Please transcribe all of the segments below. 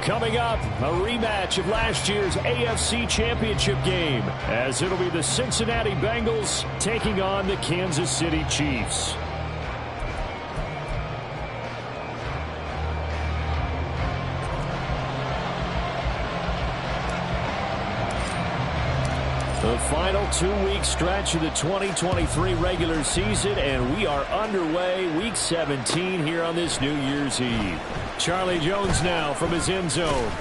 Coming up, a rematch of last year's AFC Championship game, as it'll be the Cincinnati Bengals taking on the Kansas City Chiefs. The final 2-week stretch of the 2023 regular season, and we are underway week 17 here on this New Year's Eve. Charlie Jones now from his end zone.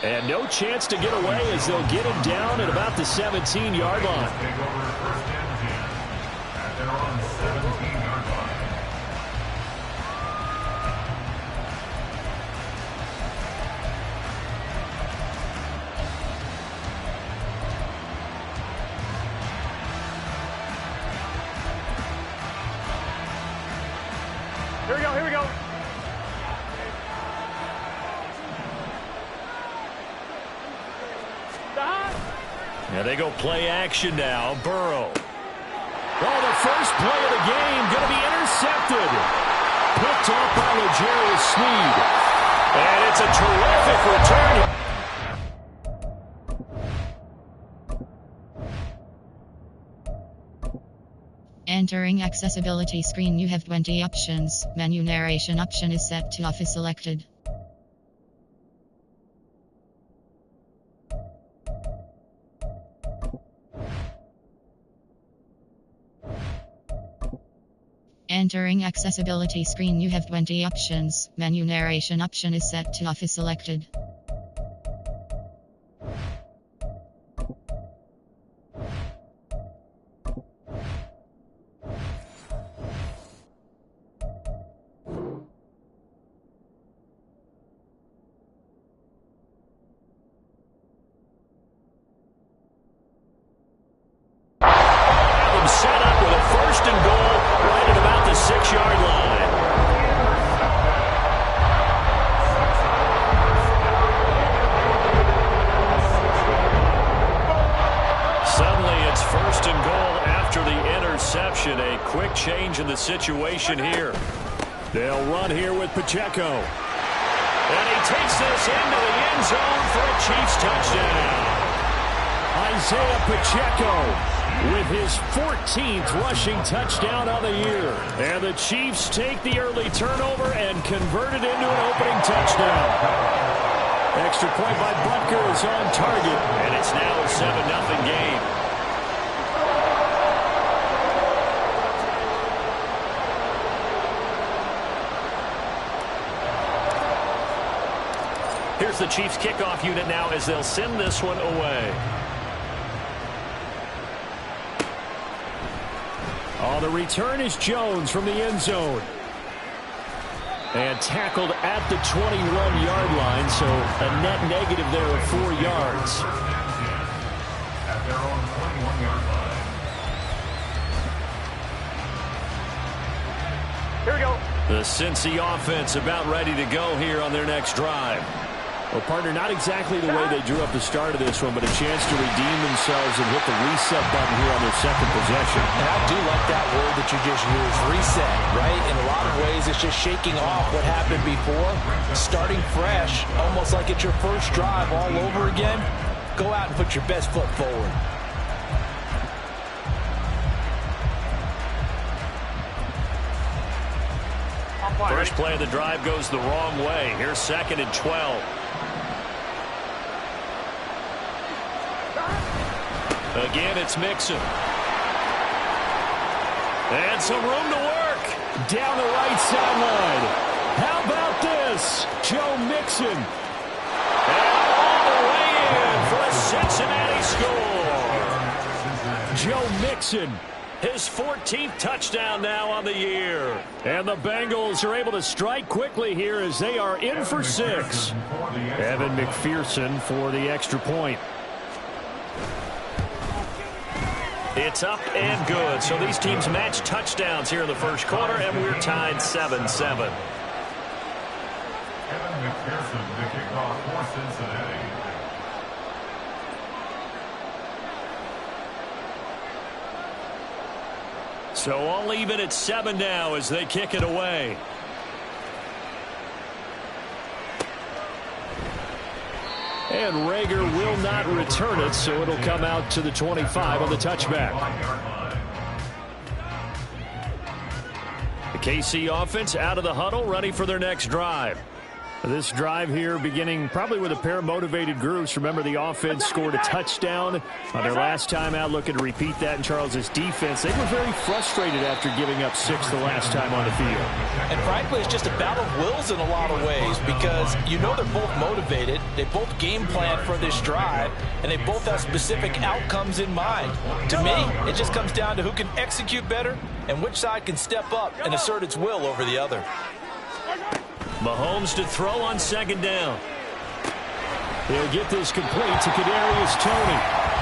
And no chance to get away as they'll get him down at about the 17-yard line. Here we go. Now they go play action now. Burrow. Oh, the first play of the game going to be intercepted. Picked off by L'Jarius Sneed. And it's a terrific return. Entering accessibility screen, you have 20 options. Menu narration option is set to off is selected. Entering accessibility screen, you have 20 options. Menu narration option is set to off is selected. Set up with a 1st and goal right at about the 6-yard line. Suddenly it's 1st and goal after the interception. A quick change in the situation here. They'll run here with Pacheco. And he takes this into the end zone for a Chiefs touchdown. Isaiah Pacheco with his 14th rushing touchdown of the year. And the Chiefs take the early turnover and convert it into an opening touchdown. Extra point by Butker is on target, and it's now a 7-0 game. Here's the Chiefs kickoff unit now as they'll send this one away. On the return is Jones from the end zone. And tackled at the 21-yard line, so a net negative there of 4 yards. At their own 21-yard line. Here we go. The Cincy offense about ready to go here on their next drive. Well, partner, not exactly the way they drew up the start of this one, but a chance to redeem themselves and hit the reset button here on their second possession. And I do like that word that you just used, reset, right? In a lot of ways, it's just shaking off what happened before, starting fresh, almost like it's your first drive all over again. Go out and put your best foot forward. First play of the drive goes the wrong way. Here's 2nd and 12. Again, it's Mixon. And some room to work. Down the right sideline. How about this? Joe Mixon. And all the way in for a Cincinnati score. Joe Mixon. His 14th touchdown now on the year. And the Bengals are able to strike quickly here as they are in for 6. Evan McPherson for the extra point. It's up and good. So these teams match touchdowns here in the first quarter, and we're tied 7-7. Evan McPherson, the kickoff for Cincinnati. So all even at 7 now as they kick it away. And Rager will not return it, so it'll come out to the 25 on the touchback. The KC offense out of the huddle, ready for their next drive. This drive here beginning probably with a pair of motivated groups. Remember, the offense scored a touchdown on their last time out, looking to repeat that in Charles's defense. They were very frustrated after giving up 6 the last time on the field. And frankly, it's just a battle of wills in a lot of ways because you know they're both motivated. They both game plan for this drive, and they both have specific outcomes in mind. To me, it just comes down to who can execute better and which side can step up and assert its will over the other. Mahomes to throw on second down. He'll get this complete to Kadarius Toney.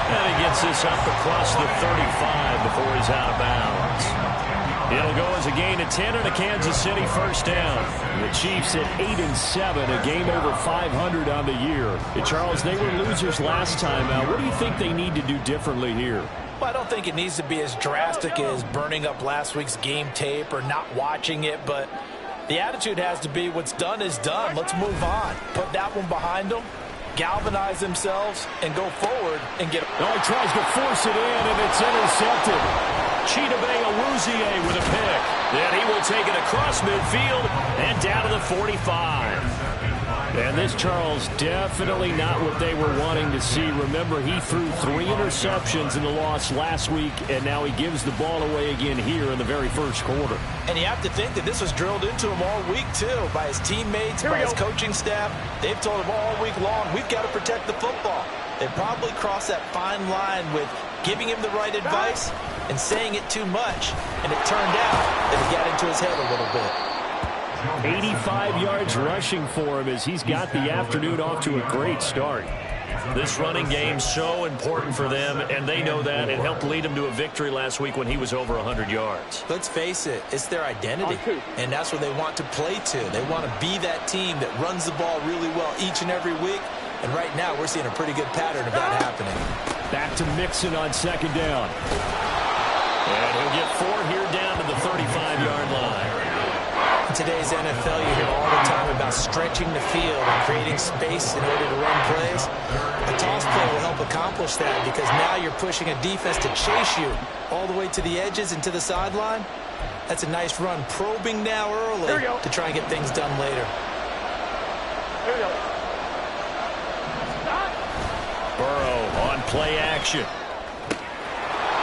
And he gets this up across the 35 before he's out of bounds. It'll go as a gain of 10 and a Kansas City first down. The Chiefs at 8-7, a game over 500 on the year. And Charles, they were losers last time out. What do you think they need to do differently here? Well, I don't think it needs to be as drastic as burning up last week's game tape or not watching it, but the attitude has to be what's done is done. Let's move on. Put that one behind them, galvanize themselves, and go forward and get. Oh, he tries to force it in, and it's intercepted. Chidobe Awuzie with a pick. Then he will take it across midfield and down to the 45. And this, Charles, definitely not what they were wanting to see. Remember, he threw 3 interceptions in the loss last week, and now he gives the ball away again here in the very first quarter. And you have to think that this was drilled into him all week, too, by his teammates, by his coaching staff. They've told him all week long, we've got to protect the football. They probably crossed that fine line with giving him the right advice and saying it too much. And it turned out that it got into his head a little bit. 85 yards rushing for him as he's got the afternoon off to a great start. This running game so important for them, and they know that. It helped lead them to a victory last week when he was over 100 yards. Let's face it, it's their identity, and that's what they want to play to. They want to be that team that runs the ball really well each and every week, and right now we're seeing a pretty good pattern of that happening. Back to Mixon on second down. And he'll get 4 here down to the 35-yard line. In today's NFL, you hear all the time about stretching the field and creating space in order to run plays. A toss play will help accomplish that because now you're pushing a defense to chase you all the way to the edges and to the sideline. That's a nice run, probing now early to try and get things done later. Here we go. Burrow on play action.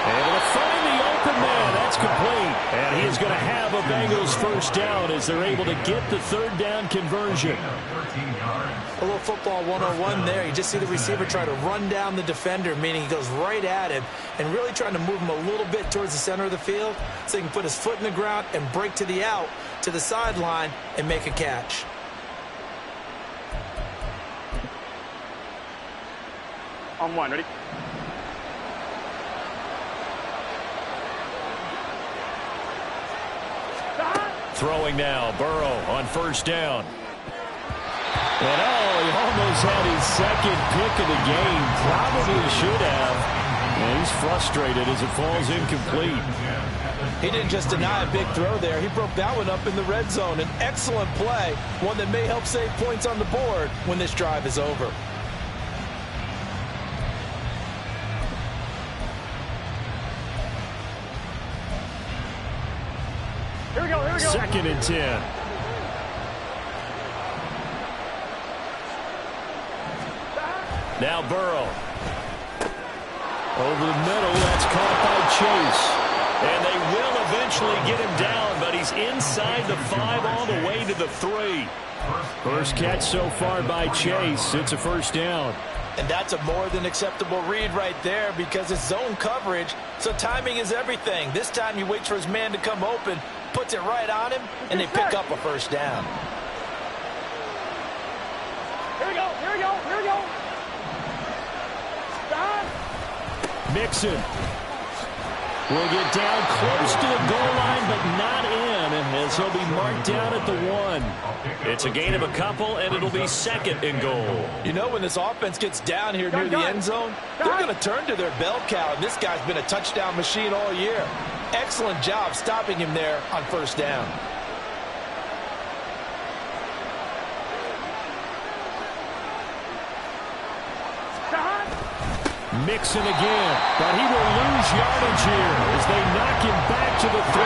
Able to find the open man. That's complete. And he is going to have a Bengals first down as they're able to get the third down conversion. A little football 101 there. You just see the receiver try to run down the defender, meaning he goes right at him and really trying to move him a little bit towards the center of the field so he can put his foot in the ground and break to the out, to the sideline, and make a catch. On one, ready? Throwing now, Burrow on first down. And he almost had his second pick of the game. Probably should have. And he's frustrated as it falls incomplete. He didn't just deny a big throw there. He broke that one up in the red zone. An excellent play, one that may help save points on the board when this drive is over. Here we go, here we go. Second and 10. Now Burrow. Over the middle, that's caught by Chase. And they will eventually get him down, but he's inside the 5 all the way to the 3. First catch so far by Chase. It's a first down. And that's a more than acceptable read right there because it's zone coverage, so timing is everything. This time he waits for his man to come open, puts it right on him, and they pick up a first down. Here we go, here we go, here we go. Stop. Mixon will get down close to the goal line, but not in, as he'll be marked down at the 1. It's a gain of a couple, and it'll be second and goal. You know, when this offense gets down here near the end zone, they're going to turn to their bell cow, and this guy's been a touchdown machine all year. Excellent job stopping him there on first down. Mixon again, but he will lose yardage here as they knock him back to the 3.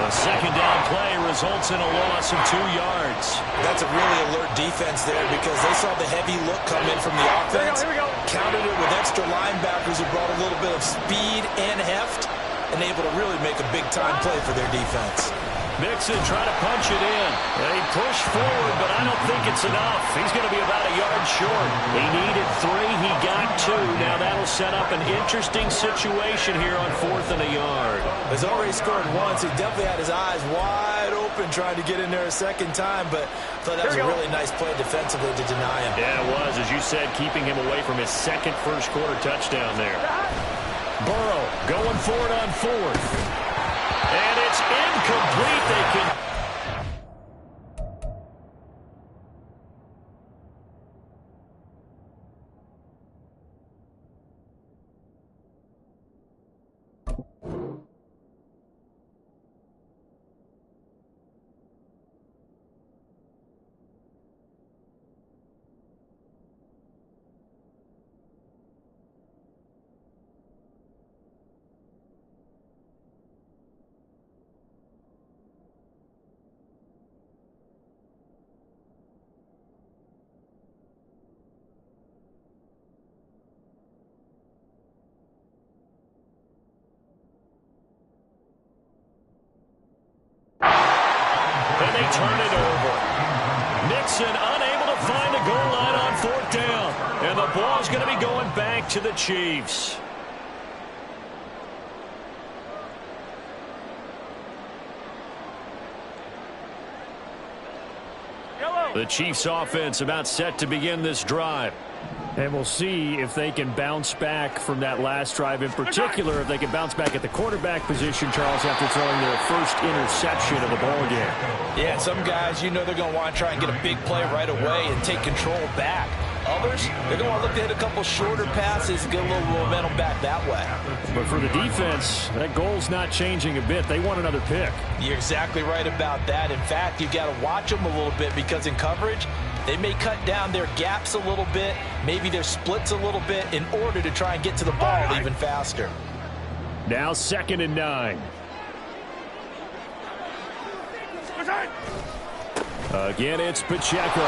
A second down play results in a loss of 2 yards. That's a really alert defense there because they saw the heavy look come in from the offense, countered it with extra linebackers who brought a little bit of speed and heft, and able to really make a big-time play for their defense. Mixon trying to punch it in. They push forward, but I don't think it's enough. He's going to be about a yard short. He needed 3. He got 2. Now that'll set up an interesting situation here on 4th and a yard. He's already scored once. He definitely had his eyes wide open trying to get in there a second time, but I thought that was a really nice play defensively to deny him. Yeah, it was, as you said, keeping him away from his second first-quarter touchdown there. Burrow going for it on 4th. And it's incomplete. They can... turn it over. Mixon unable to find the goal line on 4th down. And the ball's going to be going back to the Chiefs. The Chiefs offense about set to begin this drive. And we'll see if they can bounce back from that last drive, in particular if they can bounce back at the quarterback position, Charles, after throwing their first interception of the ball game. Yeah, some guys, you know they're going to want to try and get a big play right away and take control back. Others, they're going to look to hit a couple shorter passes and get a little momentum back that way. But for the defense, that goal's not changing a bit. They want another pick. You're exactly right about that. In fact, you've got to watch them a little bit because in coverage, they may cut down their gaps a little bit, maybe their splits a little bit in order to try and get to the ball even faster. Now 2nd and 9. Again, it's Pacheco.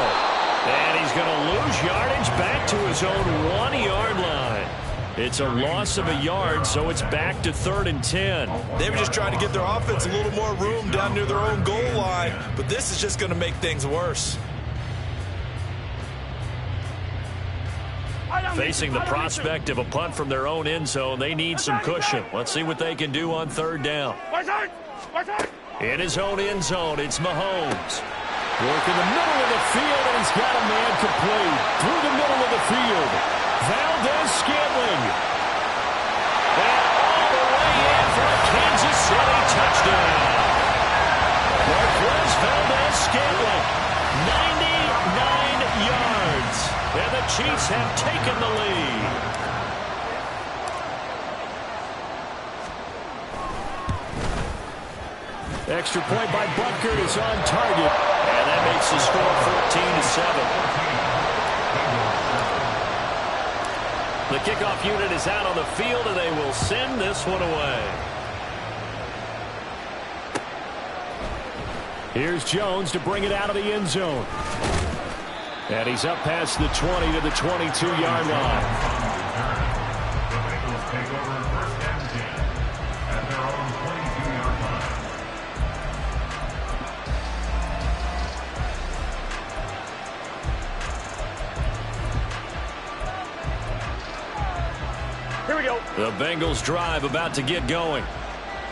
And he's going to lose yardage back to his own 1-yard line. It's a loss of a yard, so it's back to 3rd and 10. They were just trying to give their offense a little more room down near their own goal line, but this is just going to make things worse. Facing the prospect of a punt from their own end zone, they need some cushion. Let's see what they can do on 3rd down. In his own end zone, it's Mahomes. Work in the middle of the field, and he's got a man complete. Through the middle of the field, Valdez-Scantling. And all the way in for a Kansas City touchdown. Marquez Valdez-Scantling, 99 yards. And the Chiefs have taken the lead. Extra point by Butker is on target. And that makes the score 14-7. The kickoff unit is out on the field, and they will send this one away. Here's Jones to bring it out of the end zone. And he's up past the 20 to the 22-yard line. The Bengals take over 1st and 10 at their own 22-yard line. Here we go. The Bengals drive about to get going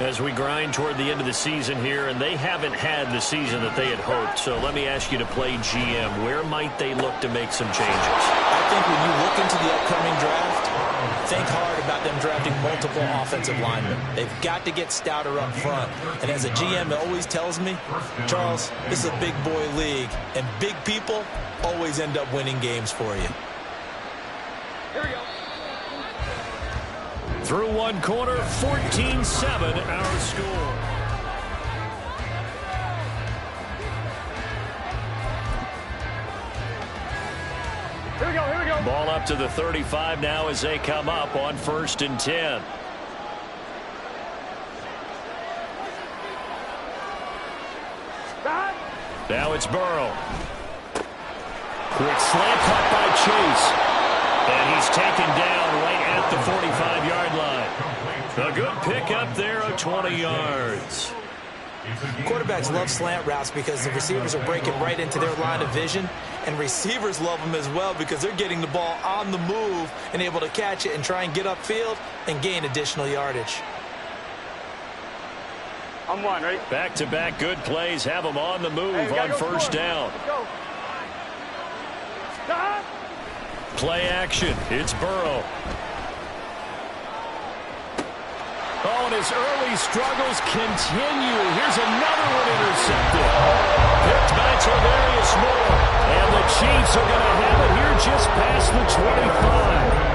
as we grind toward the end of the season here, and they haven't had the season that they had hoped. So let me ask you to play GM. Where might they look to make some changes? I think when you look into the upcoming draft, think hard about them drafting multiple offensive linemen. They've got to get stouter up front. And as a GM always tells me, Charles, this is a big boy league, and big people always end up winning games for you. Here we go. Through one quarter, 14-7 our score. Here we go. Here we go. Ball up to the 35 now as they come up on 1st and 10. Now it's Burrow. Quick slant caught by Chase. And he's taken down right at the 45-yard line. A good pick up there of 20 yards. Quarterbacks love slant routes because the receivers are breaking right into their line of vision, and receivers love them as well because they're getting the ball on the move and able to catch it and try and get upfield and gain additional yardage. I'm one, right? Back-to-back good plays have them on the move on 1st down. Play action. It's Burrow. Oh, and his early struggles continue. Here's another one intercepted. Picked by Tarvarius Moore. And the Chiefs are going to have it here just past the 25.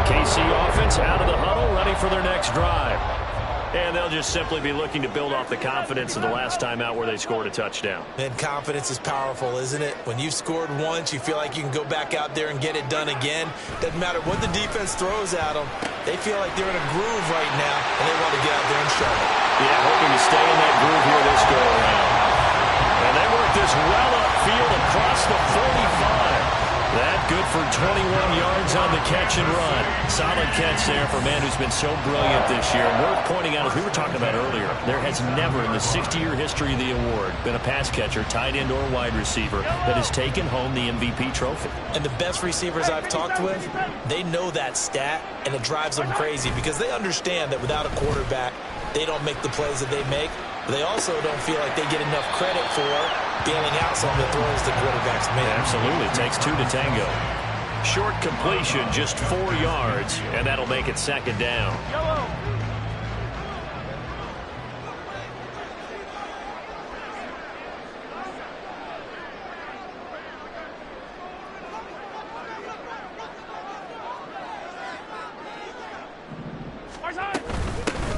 KC offense out of the huddle, ready for their next drive. And they'll just simply be looking to build off the confidence of the last time out where they scored a touchdown. And confidence is powerful, isn't it? When you've scored once, you feel like you can go back out there and get it done again. Doesn't matter what the defense throws at them. They feel like they're in a groove right now, and they want to get out there and show it. Yeah, hoping to stay in that groove here this go-around. And they work this well upfield across the 45. That good for 21 yards on the catch and run. Solid catch there for a man who's been so brilliant this year. And worth pointing out, as we were talking about earlier, there has never in the 60-year history of the award been a pass catcher, tight end, or wide receiver that has taken home the MVP trophy. And the best receivers I've talked with, they know that stat, and it drives them crazy because they understand that without a quarterback, they don't make the plays that they make. They also don't feel like they get enough credit for bailing out some of the throws the quarterbacks make. Absolutely. Takes 2 to tango. Short completion, just 4 yards, and that'll make it 2nd down.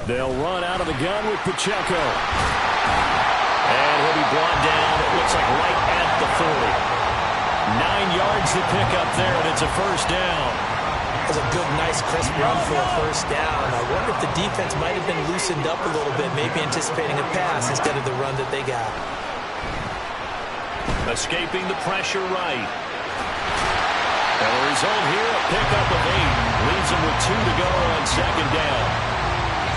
They'll run out of the gun with Pacheco. And he'll be brought down, it looks like right at the 40. 9 yards to pick up there, and it's a 1st down. That was a good, nice, crisp run for a 1st down. I wonder if the defense might have been loosened up a little bit, maybe anticipating a pass instead of the run that they got. Escaping the pressure right. And the result here, a pickup of 8. Leaves them with 2 to go on 2nd down.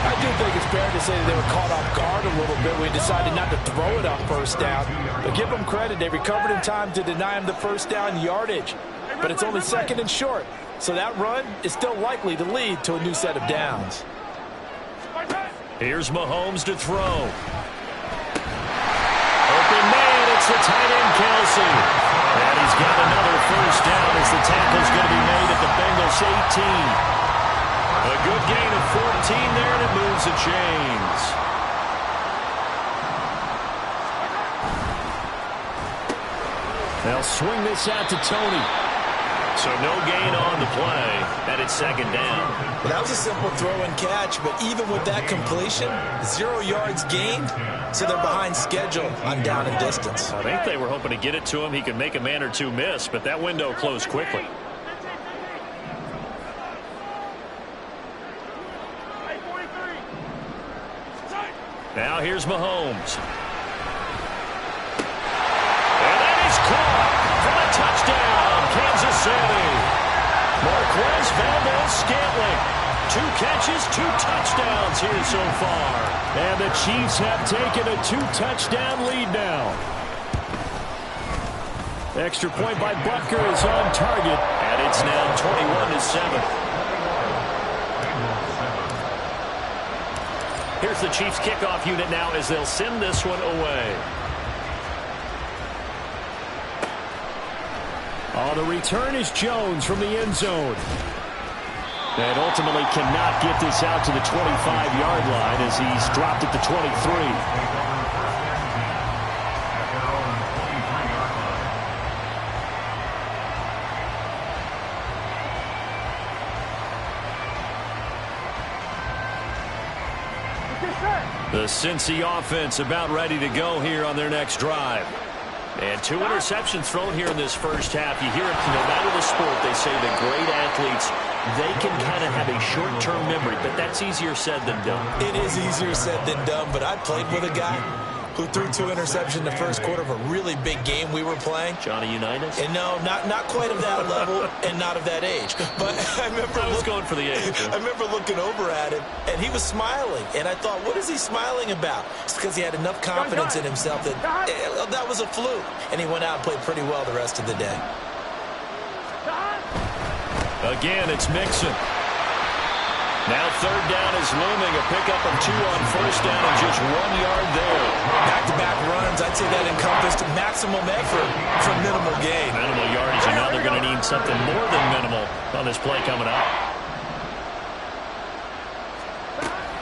I do think it's fair to say that they were caught off guard a little bit when we decided not to throw it on 1st down. But give them credit. They recovered in time to deny him the 1st down yardage. But it's only 2nd and short. So that run is still likely to lead to a new set of downs. Here's Mahomes to throw. Open man, it's the tight end, Kelsey. And he's got another 1st down as the tackle's going to be made at the Bengals 18. A good gain of 14 there, and it moves the chains. They'll swing this out to Tony. So no gain on the play, and it's 2nd down. Well, that was a simple throw and catch, but even with that completion, 0 yards gained, so they're behind schedule on down and distance. I think they were hoping to get it to him. He could make a man or two miss, but that window closed quickly. Now here's Mahomes. And that is caught for a touchdown, Kansas City. Marquez Valdes-Scantling. 2 catches, 2 touchdowns here so far. And the Chiefs have taken a 2-touchdown lead now. Extra point by Butker is on target, and it's now 21-7. Here's the Chiefs kickoff unit now as they'll send this one away. On the return is Jones from the end zone. And ultimately cannot get this out to the 25-yard line as he's dropped at the 23. Get set. The Cincy offense about ready to go here on their next drive. And 2 interceptions thrown here in this first half. You hear it, no matter the sport, they say that great athletes, they can kind of have a short-term memory, but that's easier said than done. It is easier said than done, but I played with a guy who threw 2 interceptions in the first quarter of a really big game we were playing. Johnny Unitas? And no, not quite of that level and not of that age. But I remember going for the age. I remember looking over at him, and he was smiling. And I thought, what is he smiling about? It's because he had enough confidence in himself that that was a fluke. And he went out and played pretty well the rest of the day. Again, it's Mixon. Now 3rd down is looming. A pickup of 2 on 1st down and just 1 yard there. Back-to-back runs, I'd say that encompassed maximum effort for minimal gain. Minimal yardage, and now they're going to need something more than minimal on this play coming up.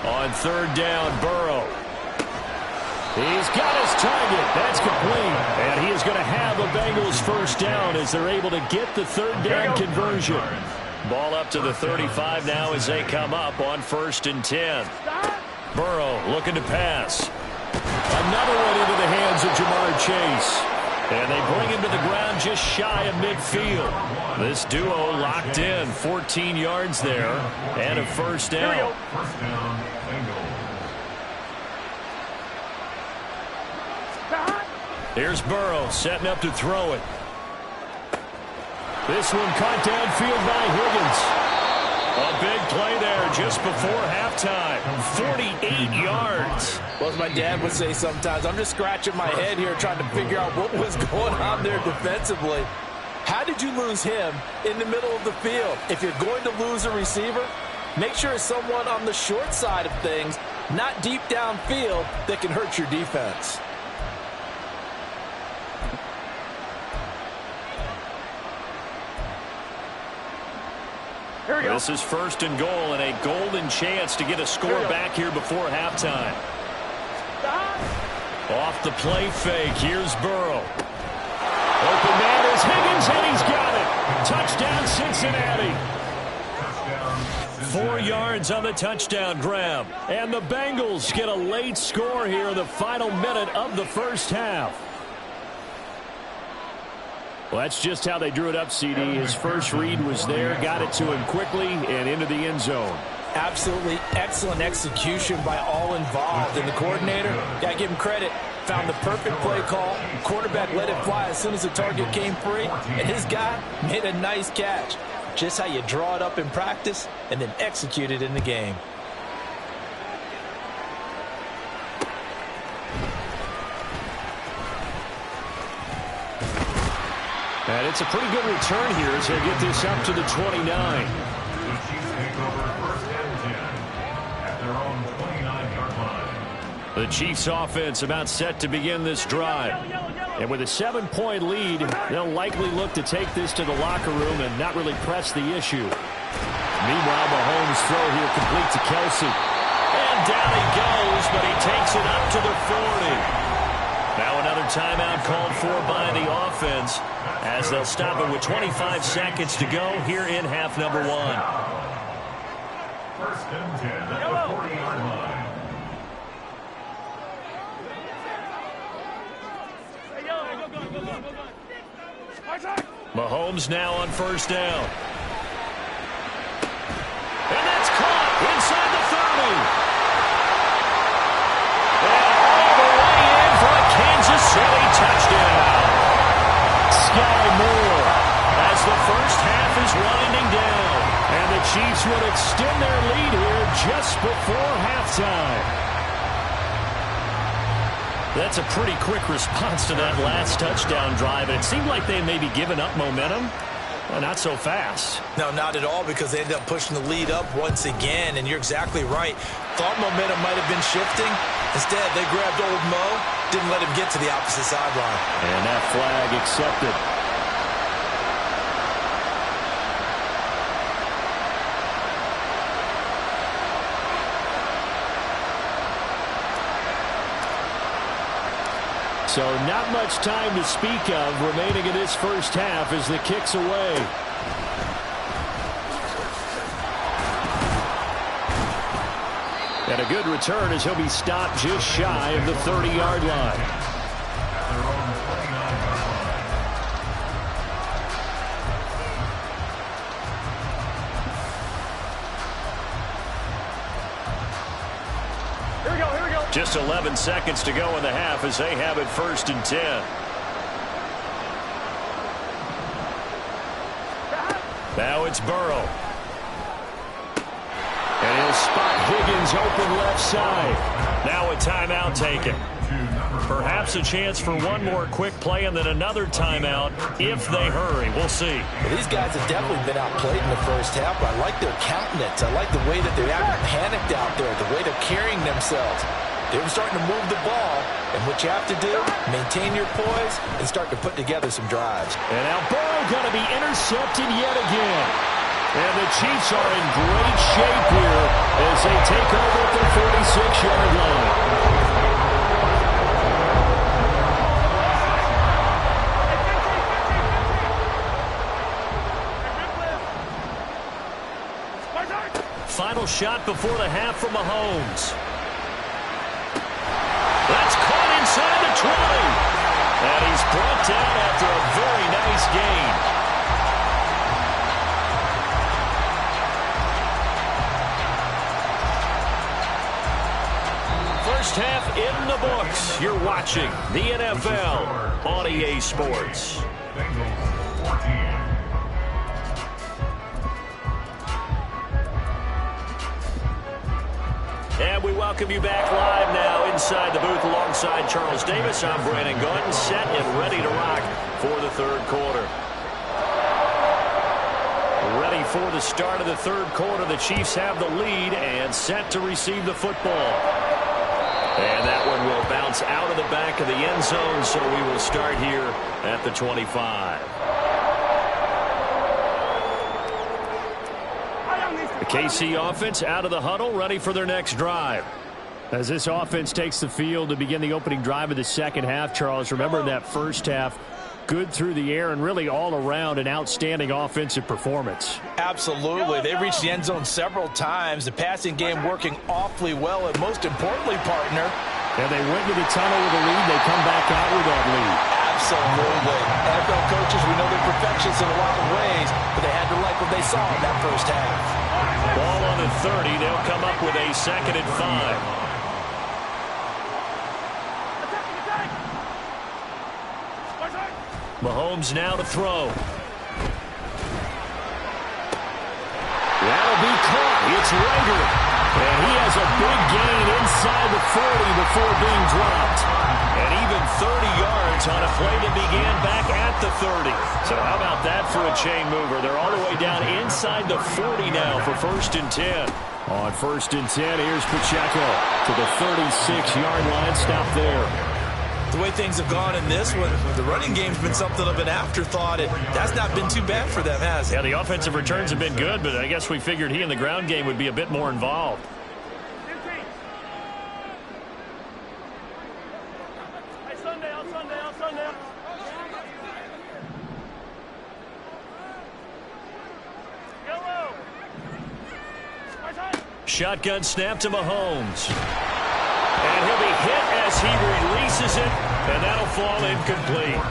On 3rd down, Burrow. He's got his target. That's complete. And he is going to have a Bengals 1st down as they're able to get the 3rd down conversion. Ball up to the 35 now as they come up on 1st and 10. Burrow looking to pass. Another one into the hands of Jamar Chase. And they bring him to the ground just shy of midfield. This duo locked in. 14 yards there and a 1st down. First down, Bengals. Here's Burrow setting up to throw it. This one caught downfield by Higgins. A big play there just before halftime. 48 yards. Well, as my dad would say sometimes, I'm just scratching my head here trying to figure out what was going on there defensively. How did you lose him in the middle of the field? If you're going to lose a receiver, make sure it's someone on the short side of things, not deep downfield, that can hurt your defense. This is 1st and goal and a golden chance to get a score back here before halftime. Off the play fake, here's Burrow. Open man is Higgins, and he's got it. Touchdown, Cincinnati. 4 yards on the touchdown grab. And the Bengals get a late score here in the final minute of the first half. Well, that's just how they drew it up, CD. His first read was there, got it to him quickly, and into the end zone. Absolutely excellent execution by all involved. And the coordinator, got to give him credit, found the perfect play call. Quarterback let it fly as soon as the target came free, and his guy made a nice catch. Just how you draw it up in practice and then execute it in the game. And it's a pretty good return here as they get this up to the 29. The Chiefs take over 1st and 10 at their own 29-yard line. The Chiefs offense about set to begin this drive. And with a 7-point lead, they'll likely look to take this to the locker room and not really press the issue. Meanwhile, Mahomes' throw here complete to Kelsey. And down he goes, but he takes it up to the 40. Now another timeout called for by the offense as they'll stop it with 25 seconds to go here in half number 1. 1st and 10 at the 40-yard line. Mahomes now on 1st down. And that's caught inside the 30. And all the way in for a Kansas City touchdown. Sky Moore as the first half is winding down. And the Chiefs will extend their lead here just before halftime. That's a pretty quick response to that last touchdown drive. And it seemed like they may be giving up momentum. Well, not so fast. No, not at all, because they ended up pushing the lead up once again. And you're exactly right. Thought momentum might have been shifting. Instead, they grabbed old Mo, didn't let him get to the opposite sideline. And that flag accepted. So not much time to speak of remaining in this first half as the kick's away. And And a good return as he'll be stopped just shy of the 30-yard line. At their own 29-yard line. Here we go, here we go. Just 11 seconds to go in the half as they have it 1st and 10. Now it's Burrow. And he'll spot Higgins open left side. Now a timeout taken. Perhaps a chance for one more quick play and then another timeout if they hurry. We'll see. Well, these guys have definitely been outplayed in the first half, but I like their countenance. I like the way that they haven't panicked out there, the way they're carrying themselves. They're starting to move the ball, and what you have to do, maintain your poise and start to put together some drives. And now Burrow going to be intercepted yet again. And the Chiefs are in great shape here as they take over at the 46-yard line. Final shot before the half from Mahomes. That's caught inside the 20. And he's brought down after a very nice gain. First half in the books. You're watching the NFL on EA Sports. Bengals 14. And we welcome you back live now inside the booth alongside Charles Davis. I'm Brandon Gaudin, set and ready to rock for the third quarter. Ready for the start of the third quarter. The Chiefs have the lead and set to receive the football. And that one will bounce out of the back of the end zone, so we will start here at the 25. The KC offense out of the huddle, ready for their next drive. As this offense takes the field to begin the opening drive of the second half, Charles, remember in that first half, good through the air and really all around an outstanding offensive performance. Absolutely. They reached the end zone several times. The passing game working awfully well, and most importantly, partner. And they went to the tunnel with a lead. They come back out with that lead. Absolutely. NFL coaches, we know they're perfectionists in a lot of ways, but they had to like what they saw in that first half. Ball on the 30. They'll come up with a 2nd and 5. Mahomes now to throw. That'll be caught. It's Rager. And he has a big gain inside the 40 before being dropped. And even 30 yards on a play that began back at the 30. So how about that for a chain mover? They're all the way down inside the 40 now for 1st and 10. On 1st and 10, here's Pacheco to the 36-yard line. Stop there. The way things have gone in this one, the running game's been something of an afterthought, and that's not been too bad for them, has it? Yeah, the offensive returns have been good, but I guess we figured he in the ground game would be a bit more involved. Shotgun snap to Mahomes. And he'll be hit as he releases it, and that'll fall incomplete.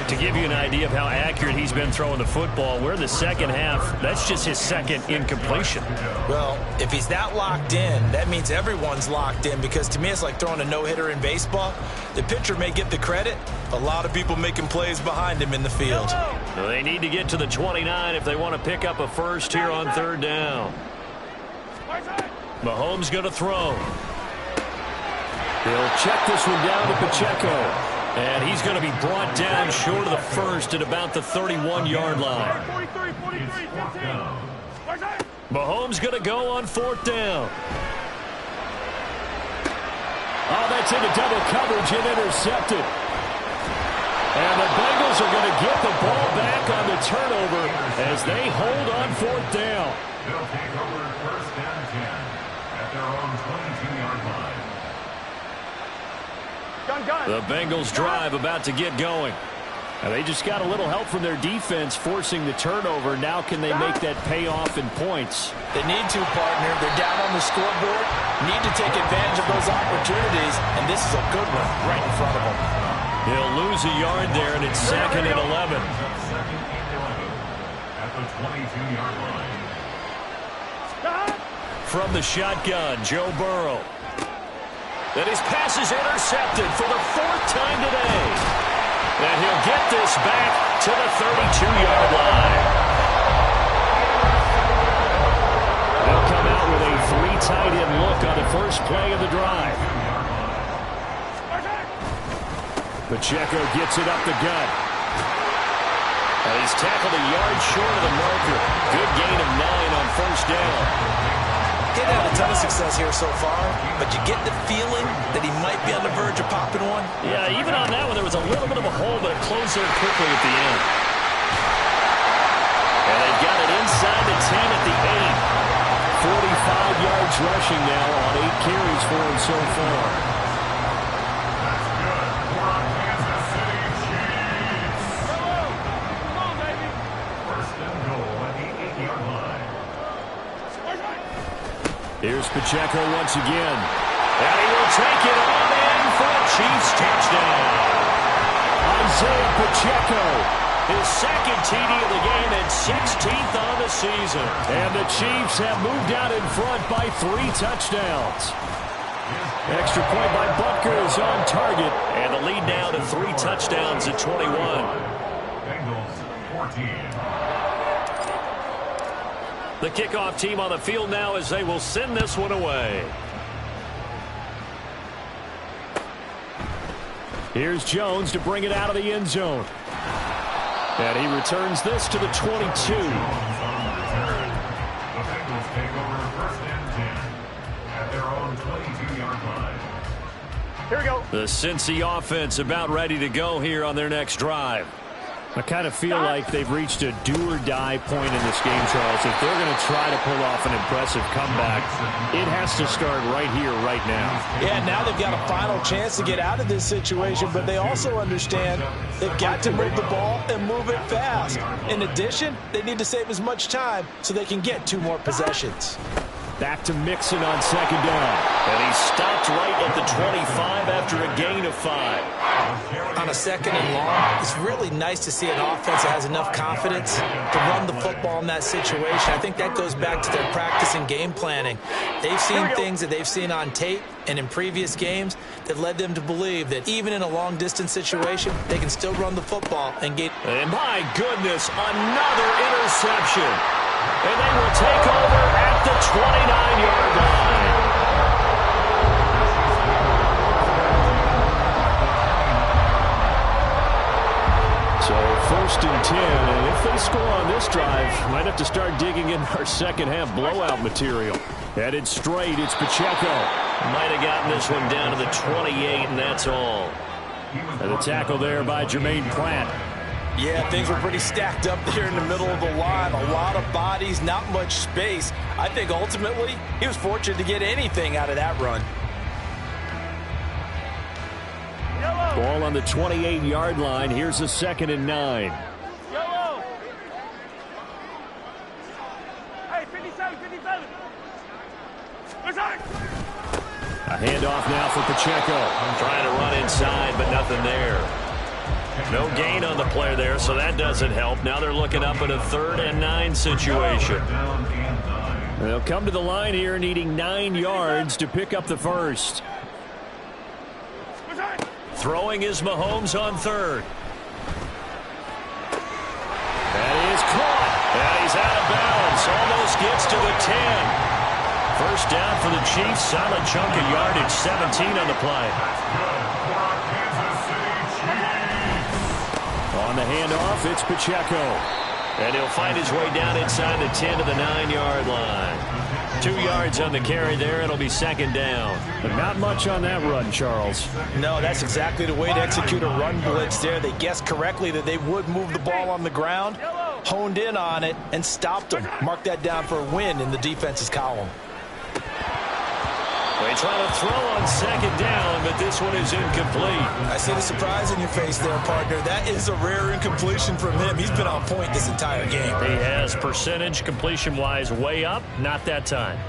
To give you an idea of how accurate he's been throwing the football, we're in the second half. That's just his 2nd incompletion. Well, if he's that locked in, that means everyone's locked in, because to me it's like throwing a no-hitter in baseball. The pitcher may get the credit. A lot of people making plays behind him in the field. Well, they need to get to the 29 if they want to pick up a first here on 3rd down. Mahomes going to throw. He'll check this one down to Pacheco. And he's going to be brought down short of the first at about the 31-yard line. Mahomes going to go on 4th down. Oh, that's into double coverage and intercepted. And the Bengals are going to get the ball back on the turnover as they hold on 4th down. They'll take over 1st and 10 at their own 22-yard line. The Bengals drive about to get going. And they just got a little help from their defense forcing the turnover. Now can they make that pay off in points? They need to, partner. They're down on the scoreboard. Need to take advantage of those opportunities. And this is a good one right in front of them. He'll lose a yard there, and it's 2nd and 11. At the 22-yard line. From the shotgun, Joe Burrow. And his pass is intercepted for the 4th time today. And he'll get this back to the 32-yard line. They'll come out with a 3 tight end look on the first play of the drive. Pacheco gets it up the gut. And he's tackled a yard short of the marker. Good gain of 9 on first down. He's had a ton of success here so far, but you get the feeling that he might be on the verge of popping one. Yeah, even on that one, there was a little bit of a hole, but it closed there quickly at the end. And they've got it inside the 10 at the 8. 45 yards rushing now on 8 carries for him so far. Here's Pacheco once again. And he will take it on in for a Chiefs touchdown. Isaiah Pacheco, his 2nd TD of the game and 16th on the season. And the Chiefs have moved out in front by 3 touchdowns. Extra point by Butker is on target. And the lead now to 3 touchdowns at 21. Bengals 14. The kickoff team on the field now as they will send this one away. Here's Jones to bring it out of the end zone. And he returns this to the 22. The Bengals take over 1st and 10 at their own 22-yard line. Here we go. The Cincy offense about ready to go here on their next drive. I kind of feel like they've reached a do-or-die point in this game, Charles. If they're going to try to pull off an impressive comeback, it has to start right here, right now. Yeah, now they've got a final chance to get out of this situation, but they also understand they've got to move the ball and move it fast. In addition, they need to save as much time so they can get 2 more possessions. Back to Mixon on 2nd down. And he stopped right at the 25 after a gain of 5. On a 2nd and long, it's really nice to see an offense that has enough confidence to run the football in that situation. I think that goes back to their practice and game planning. They've seen things that they've seen on tape and in previous games that led them to believe that even in a long-distance situation, they can still run the football and get... And my goodness, another interception. And they will take over at the 29-yard line. So 1st and 10, and if they score on this drive, might have to start digging in our second-half blowout material. Headed straight, it's Pacheco. Might have gotten this one down to the 28, and that's all. And the tackle there by Jermaine Pratt. Yeah, things were pretty stacked up there in the middle of the line. A lot of bodies, not much space. I think ultimately he was fortunate to get anything out of that run. Ball on the 28-yard line. Here's a 2nd and 9. Yellow. Hey, 57, 57. A handoff now for Pacheco. Trying to run inside, but nothing there. No gain on the play there, so that doesn't help. Now they're looking up at a 3rd and 9 situation. They'll come to the line here needing 9 yards to pick up the first. Throwing is Mahomes on 3rd. That is caught. And he's out of bounds. Almost gets to the 10. First down for the Chiefs. Solid chunk of yardage. 17 on the play. On the handoff, it's Pacheco. And he'll find his way down inside the 10 to the 9-yard line. 2 yards on the carry there. It'll be 2nd down. But not much on that run, Charles. No, that's exactly the way to execute a run blitz there. They guessed correctly that they would move the ball on the ground, honed in on it, and stopped them. Mark that down for a win in the defense's column. They try to throw on second down, but this one is incomplete. I see the surprise in your face there, partner. That is a rare incompletion from him. He's been on point this entire game. He has percentage completion-wise way up, not that time.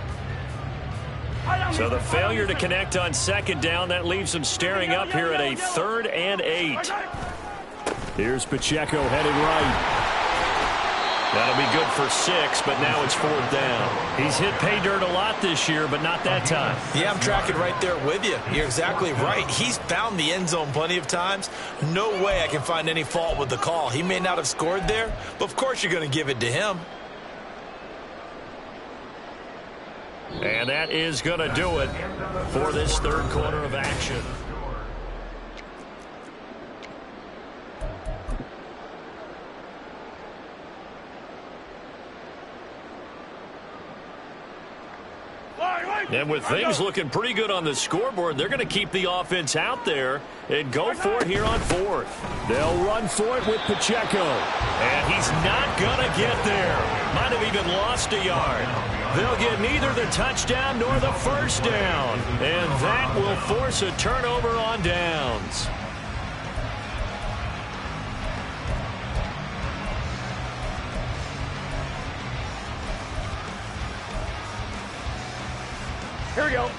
So the failure to connect on second down, that leaves them staring up here at a 3rd and 8. Here's Pacheco headed right. That'll be good for 6, but now it's 4th down. He's hit pay dirt a lot this year, but not that time. Yeah, I'm tracking right there with you. You're exactly right. He's found the end zone plenty of times. No way I can find any fault with the call. He may not have scored there, but of course you're going to give it to him. And that is going to do it for this 3rd quarter of action. And with things looking pretty good on the scoreboard, they're going to keep the offense out there and go for it here on 4th. They'll run for it with Pacheco. And he's not going to get there. Might have even lost a yard. They'll get neither the touchdown nor the first down. And that will force a turnover on downs. Here we go.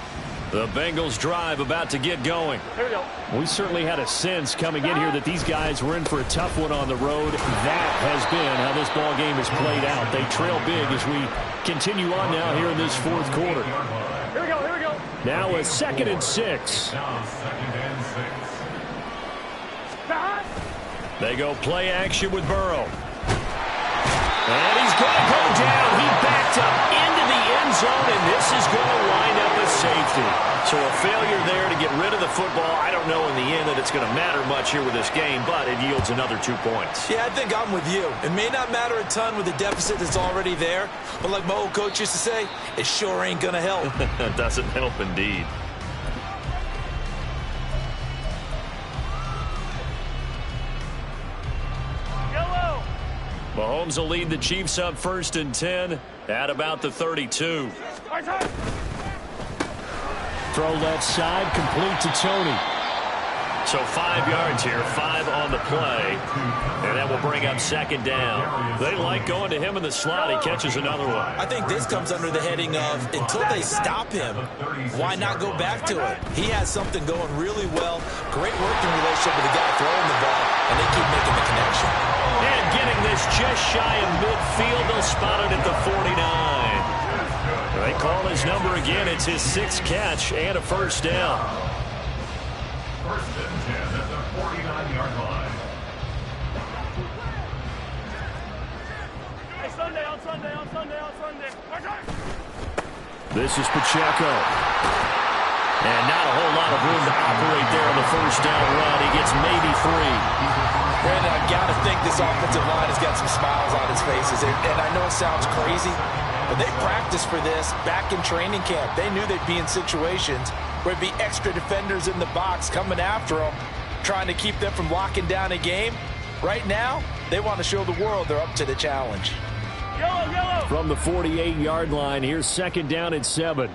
The Bengals drive about to get going. Here we go. We certainly had a sense coming in here that these guys were in for a tough one on the road. That has been how this ball game has played out. They trail big as we continue on now here in this 4th quarter. Here we go. Here we go. Now a 2nd and 6. Now 2nd and 6. They go play action with Burrow. And he's going to go down. He backed up into the end zone, and this is going to wind up a safety. So a failure there to get rid of the football. I don't know in the end that it's going to matter much here with this game, but it yields another 2 points. Yeah, I think I'm with you. It may not matter a ton with the deficit that's already there, but like my old coach used to say, it sure ain't going to help. It doesn't help indeed. Mahomes will lead the Chiefs up 1st and 10 at about the 32. Throw left side, complete to Tony. So 5 yards here, 5 on the play. And that will bring up 2nd down. They like going to him in the slot. He catches another one. I think this comes under the heading of until they stop him, why not go back to it? He has something going really well. Great working relationship with the guy throwing the ball, and they keep making the connection. And getting this just shy of midfield. They'll spot it at the 49. They call his number again. It's his 6th catch and a 1st down. 1st and 10 at the 49-yard line. Hey, Sunday, on Sunday, on Sunday, on Sunday. This is Pacheco. And not a whole lot of room to operate there on the 1st down run. He gets maybe 3. Brandon, I've got to think this offensive line has got some smiles on its faces. And I know it sounds crazy, but they practiced for this back in training camp. They knew they'd be in situations where it'd be extra defenders in the box coming after them, trying to keep them from locking down a game. Right now, they want to show the world they're up to the challenge. Yellow, yellow. From the 48-yard line, here's 2nd down and 7.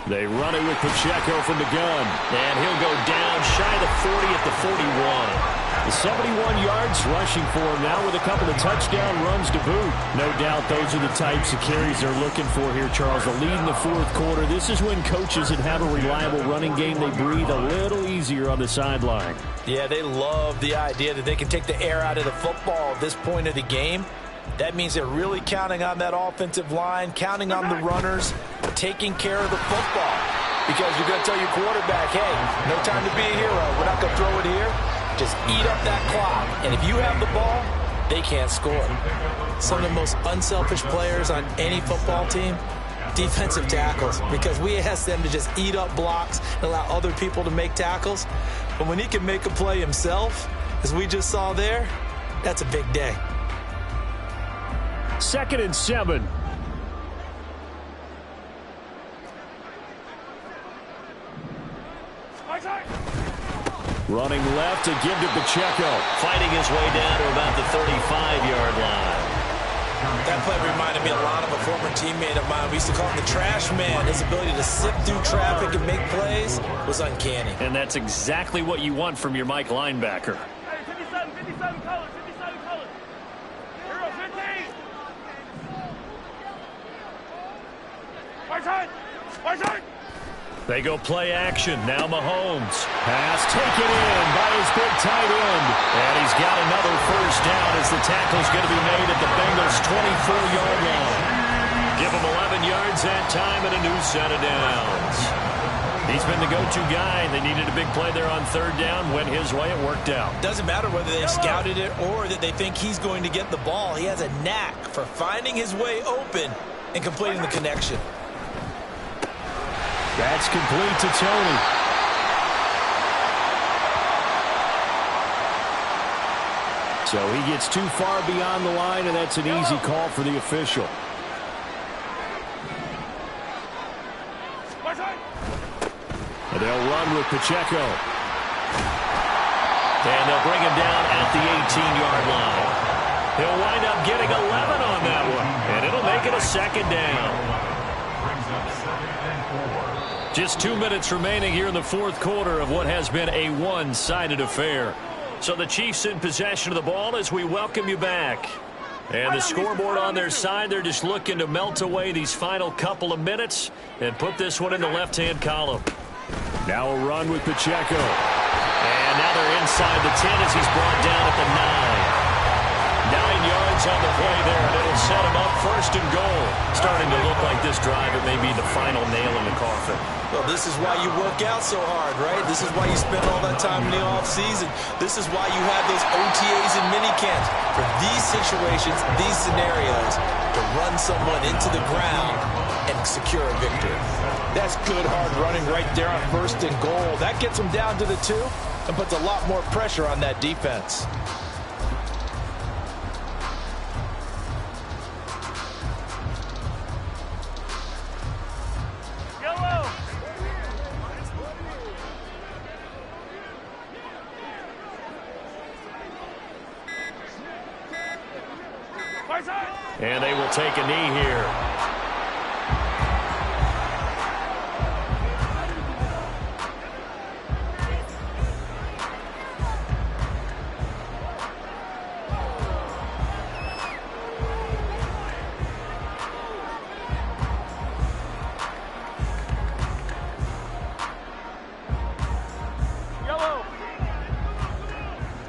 They run it with Pacheco from the gun. And he'll go down shy of the 40 at the 41. The 71 yards rushing for him now with a couple of touchdown runs to boot. No doubt those are the types of carries they're looking for here, Charles. The lead in the 4th quarter. This is when coaches that have a reliable running game, they breathe a little easier on the sideline. Yeah, they love the idea that they can take the air out of the football at this point of the game. That means they're really counting on that offensive line, counting on the runners, taking care of the football. Because you're going to tell your quarterback, hey, no time to be a hero. We're not going to throw it here. Just eat up that clock. And if you have the ball, they can't score. Some of the most unselfish players on any football team, defensive tackles. Because we ask them to just eat up blocks and allow other people to make tackles. But when he can make a play himself, as we just saw there, that's a big day. 2nd and 7. Running left to give to Pacheco. Fighting his way down to about the 35-yard line. That play reminded me a lot of a former teammate of mine. We used to call him the trash man. His ability to sift through traffic and make plays was uncanny. And that's exactly what you want from your Mike linebacker. Hey, 57 colors, 57 colors. Here we go, 15. Right side, right side. They go play action. Now Mahomes. Pass taken in by his big tight end. And he's got another first down as the tackle's going to be made at the Bengals' 24-yard line. Give him 11 yards that time and a new set of downs. He's been the go-to guy. They needed a big play there on third down. Went his way. It worked out. Doesn't matter whether they scouted it or that they think he's going to get the ball. He has a knack for finding his way open and completing the connection. That's complete to Tony. So he gets too far beyond the line, and that's an easy call for the official. And they'll run with Pacheco. And they'll bring him down at the 18-yard line. He'll wind up getting 11 on that one, and it'll make it a second down. Just 2 minutes remaining here in the fourth quarter of what has been a one-sided affair. So the Chiefs in possession of the ball as we welcome you back. And the scoreboard on their side, they're just looking to melt away these final couple of minutes and put this one in the left-hand column. Now a run with Pacheco. And now they're inside the 10 as he's brought down at the 9. 9 yards on the play there, and it'll set him up first and goal. Starting to look like this drive, it may be the final nail in the coffin. Well, this is why you work out so hard, right? This is why you spend all that time in the offseason. This is why you have those OTAs and minicamps. For these situations, these scenarios, to run someone into the ground and secure a victory. That's good hard running right there on first and goal. That gets them down to the 2 and puts a lot more pressure on that defense. And they will take a knee here.